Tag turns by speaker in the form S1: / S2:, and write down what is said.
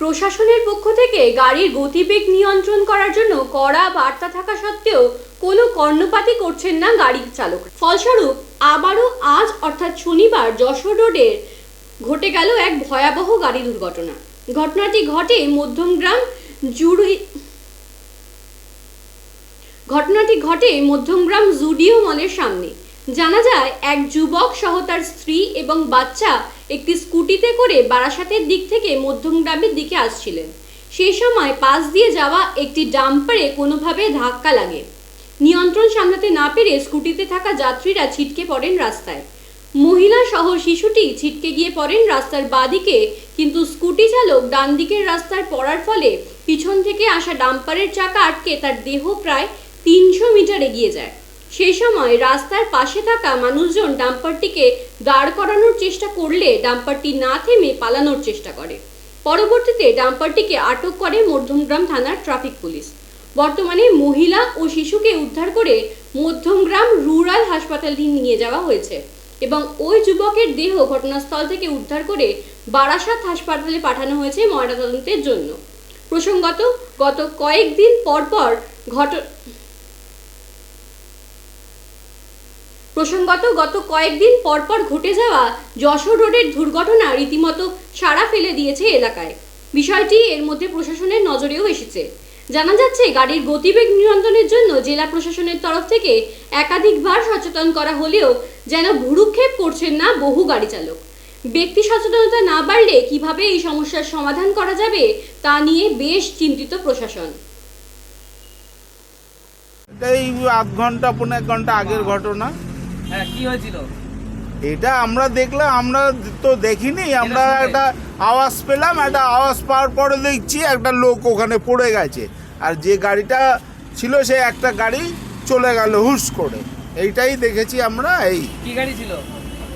S1: প্রশাসনের পক্ষ থেকে গাড়ির গতিবেগ নিয়ন্ত্রণ করার জন্য কড়া বার্তা থাকা সত্ত্বেও কোনো কর্ণপাতই করছেন না গাড়ির চালক। ফলস্বরূপ আবারও আজ অর্থাৎ শনিবার যশোর রোডের ঘটে গেল এক ভয়াবহ গাড়ি দুর্ঘটনা। ঘটনাটি ঘটে মধ্যমগ্রাম জুডিও মলের সামনে। জানা যায় এক যুবক সহ তার স্ত্রী এবং বাচ্চা একটি স্কুটিতে করে বারাসাতের দিক থেকে মধ্যমগ্রামের দিকে আসছিলেন। সেই সময় পাশ দিয়ে যাওয়া একটি ডাম্পারে কোনোভাবে ধাক্কা লাগে। নিয়ন্ত্রণ সামলাতে না পেরে স্কুটিতে থাকা যাত্রীরা ছিটকে পড়েন রাস্তায়। মহিলা সহ শিশুটি ছিটকে গিয়ে পড়েন রাস্তার বাঁদিকে, কিন্তু স্কুটি চালক ডান দিকের রাস্তায় পড়ার ফলে পিছন থেকে আসা ডাম্পারের চাকা আটকে তার দেহ প্রায় 300 মিটার এগিয়ে যায়। সেই সময় রাস্তার পাশে থাকা মানুষজন ডাম্পারটিকে দাঁড় করানোর চেষ্টা করলে ডাম্পারটি না থেমে পালানোর চেষ্টা করে। পরবর্তীতে ডাম্পারটিকে আটক করে মধ্যমগ্রাম থানার ট্রাফিক পুলিশ। বর্তমানে মহিলা ও শিশুকে উদ্ধার করে মধ্যমগ্রাম রুরাল হাসপাতালে নিয়ে যাওয়া হয়েছে এবং ওই যুবকের দেহ ঘটনাস্থল থেকে উদ্ধার করে বারাসাত হাসপাতালে পাঠানো হয়েছে ময়নাতদন্তের জন্য। প্রসঙ্গত গত কয়েকদিন পরপর ঘটে যাওয়া যশোর রোডের দুর্ঘটনা রীতিমতো সাড়া ফেলে দিয়েছে এলাকায়। বিষয়টি এর মধ্যে প্রশাসনের নজরেও এসেছে। জানা যাচ্ছে, গাড়ির গতিবেগ নিয়ন্ত্রণের জন্য জেলা প্রশাসনের তরফ থেকে একাধিকবার সচেতন করা হলেও যেন ভুরুক্ষেপ করছেন না বহু গাড়ি চালক। ব্যক্তি সচেতনতা না বাড়লে কিভাবে এই সমস্যার সমাধান করা যাবে তা নিয়ে বেশ চিন্তিত প্রশাসন।
S2: এই আধ ঘন্টা 1.5 ঘন্টা আগের ঘটনা।
S3: হ্যাঁ, কি হয়েছিল?
S2: এটা আমরা দেখলাম, আমরা তো দেখিনি, আমরা একটা আওয়াজ পেলাম, একটা আওয়াজ পাওয়ার পরে দেখছি একটা লোক ওখানে পড়ে গেছে, আর যে গাড়িটা ছিল সে একটা গাড়ি চলে গেল হুস করে। এইটাই দেখেছি আমরা। এই
S3: কি গাড়ি ছিল?